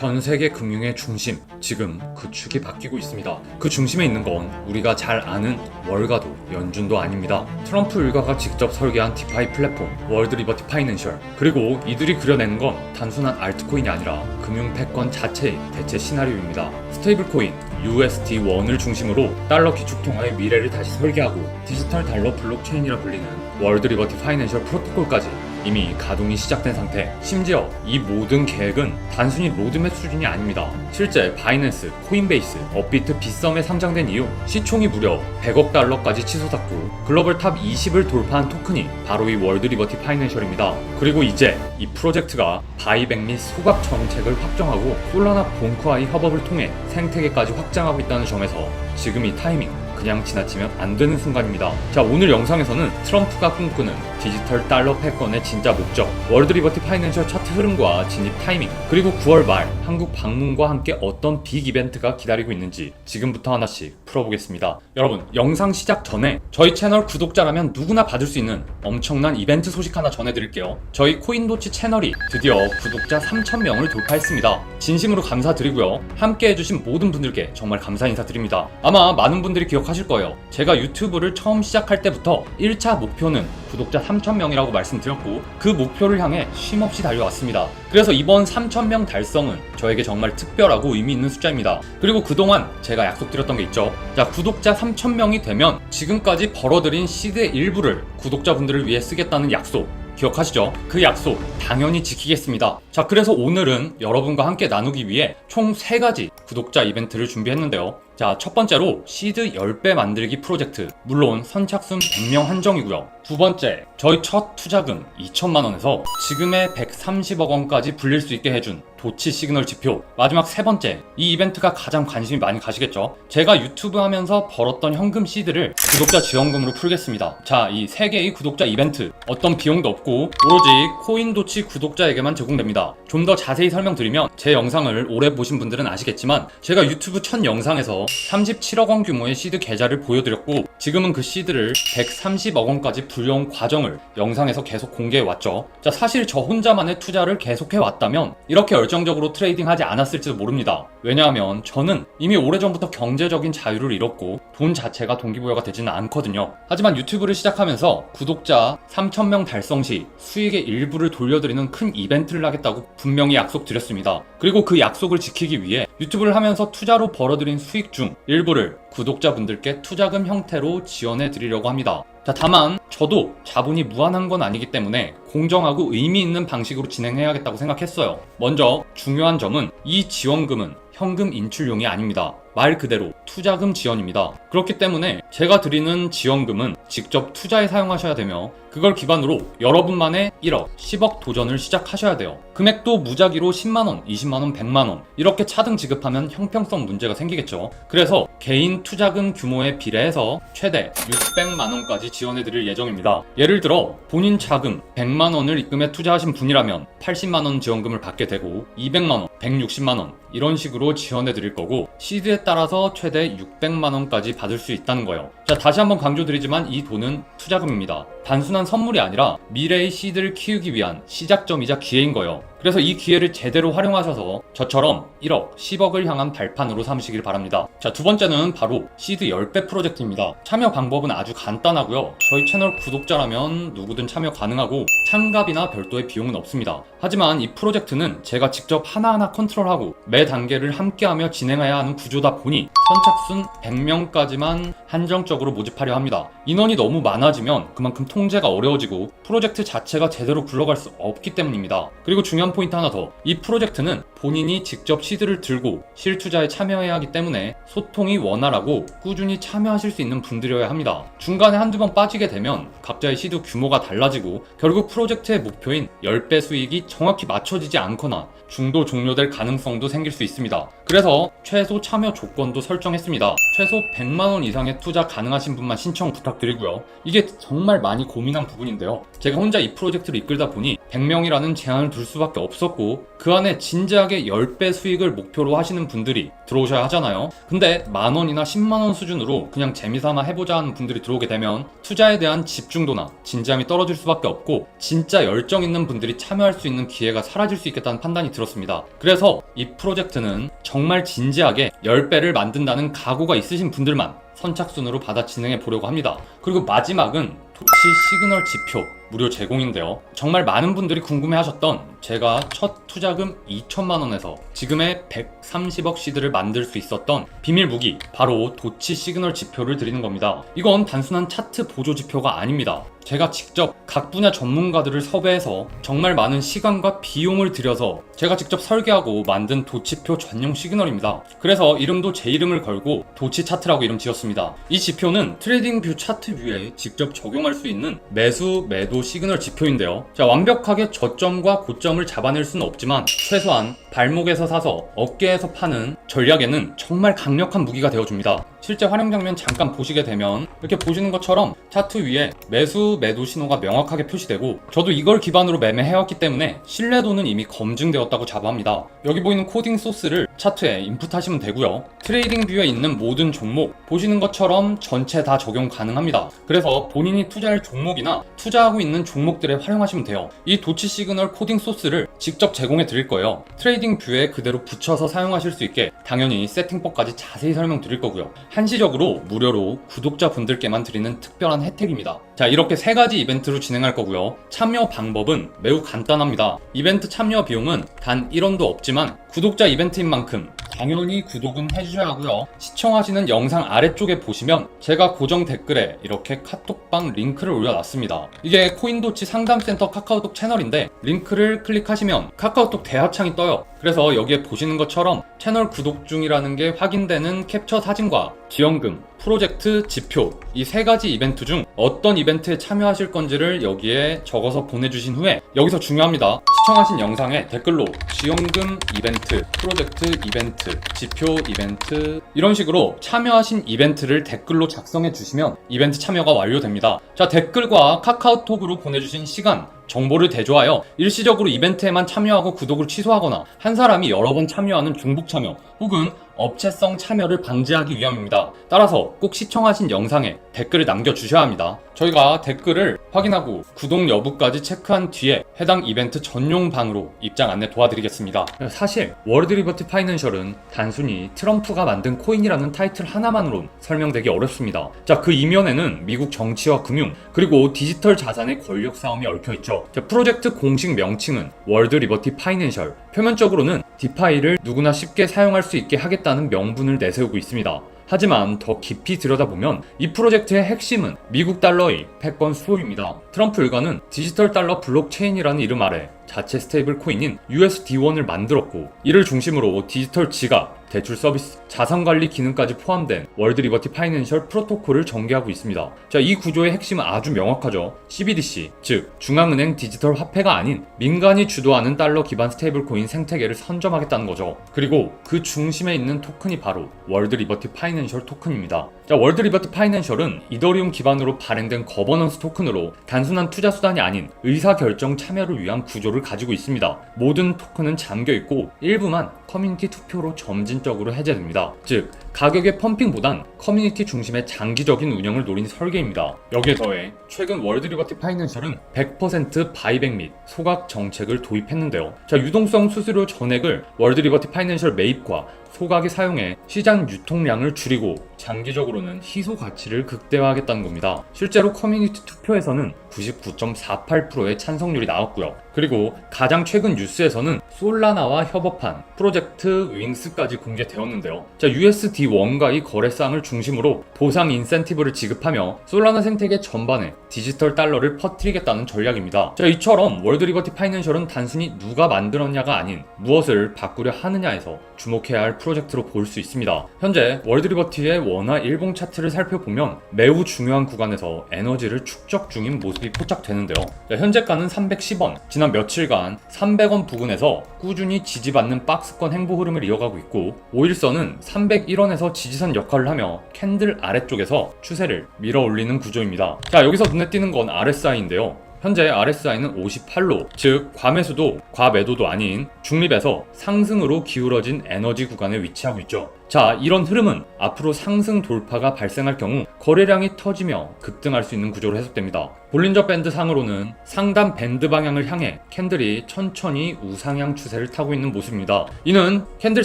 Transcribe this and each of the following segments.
전 세계 금융의 중심, 지금 그 축이 바뀌고 있습니다. 그 중심에 있는 건 우리가 잘 아는 월가도, 연준도 아닙니다. 트럼프 일가가 직접 설계한 디파이 플랫폼, 월드 리버티 파이낸셜. 그리고 이들이 그려내는 건 단순한 알트코인이 아니라 금융 패권 자체의 대체 시나리오입니다. 스테이블 코인, USD1을 중심으로 달러 기축통화의 미래를 다시 설계하고 디지털 달러 블록체인이라 불리는 월드 리버티 파이낸셜 프로토콜까지 이미 가동이 시작된 상태. 심지어 이 모든 계획은 단순히 로드맵 수준이 아닙니다. 실제 바이낸스, 코인베이스, 업비트, 빗썸에 상장된 이후 시총이 무려 100억 달러까지 치솟았고 글로벌 탑 20을 돌파한 토큰이 바로 이 월드 리버티 파이낸셜입니다. 그리고 이제 이 프로젝트가 바이백 및 소각 정책을 확정하고 솔라나 본크와의 협업을 통해 생태계까지 확장하고 있다는 점에서 지금 이 타이밍 그냥 지나치면 안 되는 순간입니다. 자, 오늘 영상에서는 트럼프가 꿈꾸는 디지털 달러 패권의 진짜 목적, 월드 리버티 파이낸셜 차트 흐름과 진입 타이밍, 그리고 9월 말 한국 방문과 함께 어떤 빅 이벤트가 기다리고 있는지 지금부터 하나씩 풀어보겠습니다. 여러분, 영상 시작 전에 저희 채널 구독자라면 누구나 받을 수 있는 엄청난 이벤트 소식 하나 전해드릴게요. 저희 코인도치 채널이 드디어 구독자 3,000명을 돌파했습니다. 진심으로 감사드리고요. 함께 해주신 모든 분들께 정말 감사 인사드립니다. 아마 많은 분들이 기억하실 거예요. 제가 유튜브를 처음 시작할 때부터 1차 목표는 구독자 3,000명이라고 말씀드렸고 그 목표를 향해 쉼없이 달려왔습니다. 그래서 이번 3,000명 달성은 저에게 정말 특별하고 의미 있는 숫자입니다. 그리고 그동안 제가 약속드렸던 게 있죠. 자, 구독자 3,000명이 되면 지금까지 벌어들인 시드의 일부를 구독자분들을 위해 쓰겠다는 약속 기억하시죠? 그 약속 당연히 지키겠습니다. 자, 그래서 오늘은 여러분과 함께 나누기 위해 총 3가지 구독자 이벤트를 준비했는데요. 자, 첫 번째로 시드 10배 만들기 프로젝트, 물론 선착순 100명 한정이고요. 두 번째, 저희 첫 투자금 2천만원에서 지금의 130억 원까지 불릴 수 있게 해준 도치 시그널 지표. 마지막 세 번째, 이 이벤트가 가장 관심이 많이 가시겠죠? 제가 유튜브 하면서 벌었던 현금 시드를 구독자 지원금으로 풀겠습니다. 자, 이 3개의 구독자 이벤트 어떤 비용도 없고 오로지 코인도치 구독자에게만 제공됩니다. 좀 더 자세히 설명드리면 제 영상을 오래 보신 분들은 아시겠지만 제가 유튜브 첫 영상에서 37억 원 규모의 시드 계좌를 보여드렸고 지금은 그 시드를 130억 원까지 불려온 과정을 영상에서 계속 공개해왔죠. 자, 사실 저 혼자만의 투자를 계속해왔다면 이렇게 열정적으로 트레이딩하지 않았을지도 모릅니다. 왜냐하면 저는 이미 오래전부터 경제적인 자유를 잃었고 돈 자체가 동기부여가 되지는 않거든요. 하지만 유튜브를 시작하면서 구독자 3,000명 달성 시 수익의 일부를 돌려드리는 큰 이벤트를 하겠다고 분명히 약속드렸습니다. 그리고 그 약속을 지키기 위해 유튜브를 하면서 투자로 벌어들인 수익 중 일부를 구독자분들께 투자금 형태로 지원해 드리려고 합니다. 자, 다만 저도 자본이 무한한 건 아니기 때문에 공정하고 의미 있는 방식으로 진행해야겠다고 생각했어요. 먼저 중요한 점은 이 지원금은 현금 인출용이 아닙니다. 말 그대로 투자금 지원입니다. 그렇기 때문에 제가 드리는 지원금은 직접 투자에 사용하셔야 되며 그걸 기반으로 여러분만의 1억, 10억 도전을 시작하셔야 돼요. 금액도 무작위로 10만원, 20만원, 100만원 이렇게 차등 지급하면 형평성 문제가 생기겠죠. 그래서 개인 투자금 규모에 비례해서 최대 600만원까지 지원해드릴 예정입니다. 예를 들어 본인 자금 100만원을 입금해 투자하신 분이라면 80만원 지원금을 받게 되고 200만원, 160만원 이런 식으로 지원해드릴 거고 시드에 따라서 최대 600만원까지 받을 수 있다는 거예요. 자, 다시 한번 강조드리지만 이 돈은 투자금입니다. 단순한 선물이 아니라 미래의 시드를 키우기 위한 시작점이자 기회인 거예요. 그래서 이 기회를 제대로 활용하셔서 저처럼 1억, 10억을 향한 발판으로 삼으시길 바랍니다. 자, 두 번째는 바로 시드 10배 프로젝트입니다. 참여 방법은 아주 간단하고요. 저희 채널 구독자라면 누구든 참여 가능하고 참가비나 별도의 비용은 없습니다. 하지만 이 프로젝트는 제가 직접 하나하나 컨트롤하고 매 단계를 함께하며 진행해야 하는 구조다 보니 선착순 100명까지만 한정적으로 모집하려 합니다. 인원이 너무 많아지면 그만큼 통제가 어려워지고 프로젝트 자체가 제대로 굴러갈 수 없기 때문입니다. 그리고 중요한 포인트 하나 더, 이 프로젝트는 본인이 직접 시드를 들고 실투자에 참여해야 하기 때문에 소통이 원활하고 꾸준히 참여하실 수 있는 분들이어야 합니다. 중간에 한두 번 빠지게 되면 각자의 시드 규모가 달라지고 결국 프로젝트의 목표인 10배 수익이 정확히 맞춰지지 않거나 중도 종료될 가능성도 생길 수 있습니다. 그래서 최소 참여 조건도 설정했습니다. 최소 100만원 이상의 투자 가능하신 분만 신청 부탁드리고요. 이게 정말 많이 고민한 부분인데요. 제가 혼자 이 프로젝트를 이끌다 보니 100명이라는 제한을 둘 수밖에 없었고 그 안에 진지하게 10배 수익을 목표로 하시는 분들이 들어오셔야 하잖아요. 근데 만원이나 10만원 수준으로 그냥 재미삼아 해보자 하는 분들이 들어오게 되면 투자에 대한 집중도나 진지함이 떨어질 수밖에 없고 진짜 열정 있는 분들이 참여할 수 있는 기회가 사라질 수 있겠다는 판단이 들었습니다. 그래서 이 프로젝트는 정말 진지하게 10배를 만든다는 각오가 있으신 분들만 선착순으로 받아 진행해 보려고 합니다. 그리고 마지막은 도치 시그널 지표 무료 제공인데요. 정말 많은 분들이 궁금해하셨던 제가 첫 투자금 2천만원에서 지금의 130억 시드를 만들 수 있었던 비밀 무기 바로 도치 시그널 지표를 드리는 겁니다. 이건 단순한 차트 보조 지표가 아닙니다. 제가 직접 각 분야 전문가들을 섭외해서 정말 많은 시간과 비용을 들여서 제가 직접 설계하고 만든 도치표 전용 시그널입니다. 그래서 이름도 제 이름을 걸고 도치 차트라고 이름 지었습니다. 이 지표는 트레이딩 뷰 차트 뷰에 직접 적용할 수 있는 매수, 매도 시그널 지표인데요. 자, 완벽하게 저점과 고점을 잡아낼 수는 없지만 최소한 발목에서 사서 어깨에서 파는 전략에는 정말 강력한 무기가 되어줍니다. 실제 활용 장면 잠깐 보시게 되면 이렇게 보시는 것처럼 차트 위에 매수, 매도 신호가 명확하게 표시되고 저도 이걸 기반으로 매매해왔기 때문에 신뢰도는 이미 검증되었다고 자부합니다. 여기 보이는 코딩 소스를 차트에 인풋하시면 되고요. 트레이딩 뷰에 있는 모든 종목 보시는 것처럼 전체 다 적용 가능합니다. 그래서 본인이 투자할 종목이나 투자하고 있는 종목들에 활용하시면 돼요. 이 도치 시그널 코딩 소스를 직접 제공해 드릴 거예요. 트레이딩 뷰에 그대로 붙여서 사용하실 수 있게 당연히 세팅법까지 자세히 설명드릴 거고요. 한시적으로 무료로 구독자분들께만 드리는 특별한 혜택입니다. 자, 이렇게 3가지 이벤트로 진행할 거고요. 참여 방법은 매우 간단합니다. 이벤트 참여 비용은 단 1원도 없지만 구독자 이벤트인 만큼 당연히 구독은 해주셔야 하고요. 시청하시는 영상 아래쪽에 보시면 제가 고정 댓글에 이렇게 카톡방 링크를 올려놨습니다. 이게 코인도치 상담센터 카카오톡 채널인데 링크를 클릭하시면 카카오톡 대화창이 떠요. 그래서 여기에 보시는 것처럼 채널 구독 중이라는 게 확인되는 캡처 사진과 지원금, 프로젝트 지표 이 3가지 이벤트 중 어떤 이벤트에 참여하실 건지를 여기에 적어서 보내주신 후에 여기서 중요합니다. 시청하신 영상에 댓글로 지원금 이벤트, 프로젝트 이벤트, 지표 이벤트 이런 식으로 참여하신 이벤트를 댓글로 작성해 주시면 이벤트 참여가 완료됩니다. 자, 댓글과 카카오톡으로 보내주신 시간 정보를 대조하여 일시적으로 이벤트에만 참여하고 구독을 취소하거나 한 사람이 여러 번 참여하는 중복 참여 혹은 업체성 참여를 방지하기 위함입니다. 따라서 꼭 시청하신 영상에 댓글을 남겨주셔야 합니다. 저희가 댓글을 확인하고 구독 여부까지 체크한 뒤에 해당 이벤트 전용 방으로 입장 안내 도와드리겠습니다. 사실 월드 리버티 파이낸셜은 단순히 트럼프가 만든 코인이라는 타이틀 하나만으로 설명되기 어렵습니다. 자, 그 이면에는 미국 정치와 금융 그리고 디지털 자산의 권력 싸움이 얽혀있죠. 자, 프로젝트 공식 명칭은 월드 리버티 파이낸셜, 표면적으로는 디파이를 누구나 쉽게 사용할 수 있게 하겠다는 명분을 내세우고 있습니다. 하지만 더 깊이 들여다보면 이 프로젝트의 핵심은 미국 달러의 패권 수호입니다. 트럼프 일가는 디지털 달러 블록체인이라는 이름 아래 자체 스테이블 코인인 USD1을 만들었고 이를 중심으로 디지털 지갑, 대출 서비스, 자산관리 기능까지 포함된 월드 리버티 파이낸셜 프로토콜을 전개하고 있습니다. 자, 이 구조의 핵심은 아주 명확하죠. CBDC, 즉 중앙은행 디지털 화폐가 아닌 민간이 주도하는 달러 기반 스테이블 코인 생태계를 선점하겠다는 거죠. 그리고 그 중심에 있는 토큰이 바로 월드 리버티 파이낸셜 토큰입니다. 자, 월드 리버티 파이낸셜은 이더리움 기반으로 발행된 거버넌스 토큰으로 단순한 투자 수단이 아닌 의사결정 참여를 위한 구조를 가지고 있습니다. 모든 토큰은 잠겨있고 일부만 커뮤니티 투표로 점진적으로 해제됩니다. 즉, 가격의 펌핑보단 커뮤니티 중심의 장기적인 운영을 노린 설계입니다. 여기에 더해 최근 월드 리버티 파이낸셜은 100% 바이백 및 소각 정책을 도입했는데요. 자, 유동성 수수료 전액을 월드 리버티 파이낸셜 매입과 소각에 사용해 시장 유통량을 줄이고 장기적으로는 희소 가치를 극대화하겠다는 겁니다. 실제로 커뮤니티 투표에서는 99.48%의 찬성률이 나왔고요. 그리고 가장 최근 뉴스에서는 솔라나와 협업한 프로젝트 윙스까지 공개되었는데요. 자, USD1과의 거래상을 중심으로 보상 인센티브를 지급하며 솔라나 생태계 전반에 디지털 달러를 퍼뜨리겠다는 전략입니다. 자, 이처럼 월드 리버티 파이낸셜은 단순히 누가 만들었냐가 아닌 무엇을 바꾸려 하느냐에서 주목해야 할 프로젝트로 볼 수 있습니다. 현재 월드 리버티의 원화 일봉 차트를 살펴보면 매우 중요한 구간에서 에너지를 축적 중인 모습이 포착되는데요. 자, 현재가는 310원, 지난 며칠간 300원 부근에서 꾸준히 지지받는 박스권 행보 흐름을 이어가고 있고 5일선은 301원에 상단권에서 지지선 역할을 하며 캔들 아래쪽에서 추세를 밀어 올리는 구조입니다. 자, 여기서 눈에 띄는 건 RSI인데요. 현재 RSI는 58로, 즉 과매수도 과매도도 아닌 중립에서 상승으로 기울어진 에너지 구간에 위치하고 있죠. 자, 이런 흐름은 앞으로 상승 돌파가 발생할 경우 거래량이 터지며 급등할 수 있는 구조로 해석됩니다. 볼린저 밴드 상으로는 상단 밴드 방향을 향해 캔들이 천천히 우상향 추세를 타고 있는 모습입니다. 이는 캔들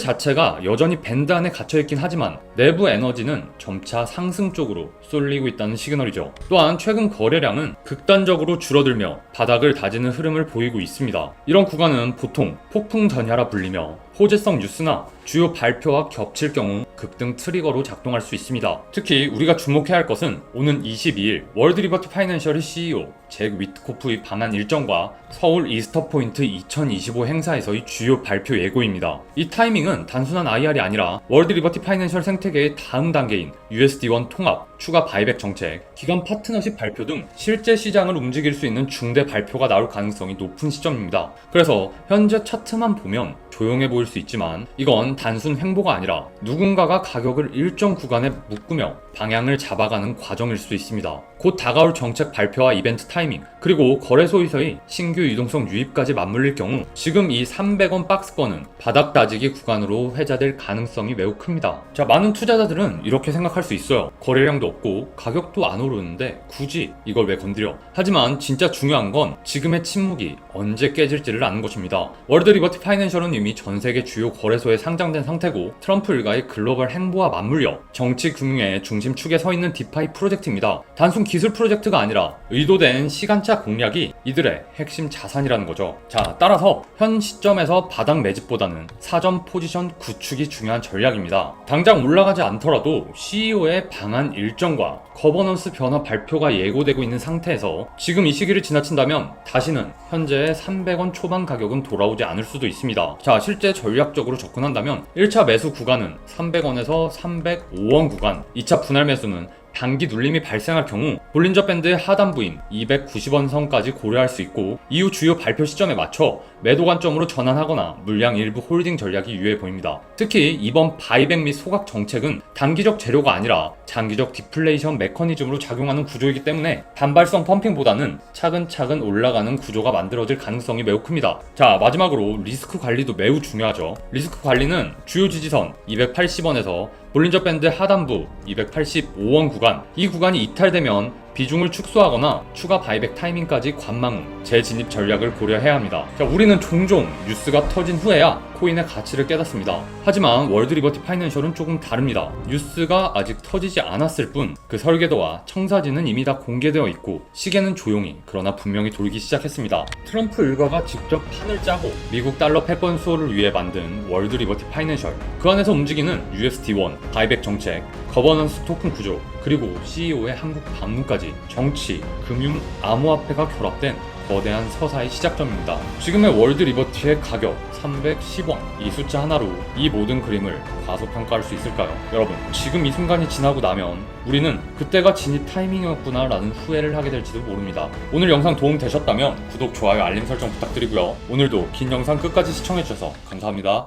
자체가 여전히 밴드 안에 갇혀있긴 하지만 내부 에너지는 점차 상승 쪽으로 쏠리고 있다는 시그널이죠. 또한 최근 거래량은 극단적으로 줄어들며 바닥을 다지는 흐름을 보이고 있습니다. 이런 구간은 보통 폭풍 전야라 불리며 호재성 뉴스나 주요 발표와 겹칠 경우 급등 트리거로 작동할 수 있습니다. 특히 우리가 주목해야 할 것은 오는 22일 월드 리버티 파이낸셜의 CEO 잭 위트코프의 방한 일정과 서울 이스터포인트 2025 행사에서의 주요 발표 예고입니다. 이 타이밍은 단순한 IR이 아니라 월드 리버티 파이낸셜 생태계의 다음 단계인 USD1 통합, 추가 바이백 정책, 기관 파트너십 발표 등 실제 시장을 움직일 수 있는 중대 발표가 나올 가능성이 높은 시점입니다. 그래서 현재 차트만 보면 조용해 보일 수 있지만 이건 단순 횡보가 아니라 누군가가 가격을 일정 구간에 묶으며 방향을 잡아가는 과정일 수도 있습니다. 곧 다가올 정책 발표와 이벤트 타이밍, 그리고 거래소에서의 신규 유동성 유입까지 맞물릴 경우 지금 이 300원 박스권은 바닥 다지기 구간으로 회자될 가능성이 매우 큽니다. 자, 많은 투자자들은 이렇게 생각할 수 있어요. 거래량도 없고 가격도 안 오르는데 굳이 이걸 왜 건드려? 하지만 진짜 중요한 건 지금의 침묵이 언제 깨질지를 아는 것입니다. 월드 리버티 파이낸셜은 이미 전 세계 주요 거래소에 상장된 상태고 트럼프 일가의 글로벌 행보와 맞물려 정치 금융의 중심축에 서 있는 디파이 프로젝트입니다. 단순 기술 프로젝트가 아니라 의도된 시간차 공략이 이들의 핵심 자산이라는 거죠. 자, 따라서 현 시점에서 바닥 매집보다는 사전 포지션 구축이 중요한 전략입니다. 당장 올라가지 않더라도 CEO의 방한 일정과 거버넌스 변화 발표가 예고되고 있는 상태에서 지금 이 시기를 지나친다면 다시는 현재의 300원 초반 가격은 돌아오지 않을 수도 있습니다. 자, 실제 전략적으로 접근한다면 1차 매수 구간은 300원에서 305원 구간, 2차 분할 매수는 단기 눌림이 발생할 경우 볼린저 밴드의 하단부인 290원 선까지 고려할 수 있고 이후 주요 발표 시점에 맞춰 매도 관점으로 전환하거나 물량 일부 홀딩 전략이 유효해 보입니다. 특히 이번 바이백 및 소각 정책은 단기적 재료가 아니라 장기적 디플레이션 메커니즘으로 작용하는 구조이기 때문에 단발성 펌핑보다는 차근차근 올라가는 구조가 만들어질 가능성이 매우 큽니다. 자, 마지막으로 리스크 관리도 매우 중요하죠. 리스크 관리는 주요 지지선 280원에서 볼린저 밴드 하단부 285원 구간, 이 구간이 이탈되면 비중을 축소하거나 추가 바이백 타이밍까지 관망 후 재진입 전략을 고려해야 합니다. 자, 우리는 종종 뉴스가 터진 후에야 코인의 가치를 깨닫습니다. 하지만 월드 리버티 파이낸셜은 조금 다릅니다. 뉴스가 아직 터지지 않았을 뿐 그 설계도와 청사진은 이미 다 공개되어 있고 시계는 조용히 그러나 분명히 돌기 시작했습니다. 트럼프 일가가 직접 판을 짜고 미국 달러 패권 수호를 위해 만든 월드 리버티 파이낸셜, 그 안에서 움직이는 USD1, 바이백 정책, 거버넌스 토큰 구조, 그리고 CEO의 한국 방문까지 정치, 금융, 암호화폐가 결합된 거대한 서사의 시작점입니다. 지금의 월드 리버티의 가격 310원, 이 숫자 하나로 이 모든 그림을 과소평가할 수 있을까요? 여러분, 지금 이 순간이 지나고 나면 우리는 그때가 진입 타이밍이었구나 라는 후회를 하게 될지도 모릅니다. 오늘 영상 도움 되셨다면 구독, 좋아요, 알림 설정 부탁드리고요. 오늘도 긴 영상 끝까지 시청해주셔서 감사합니다.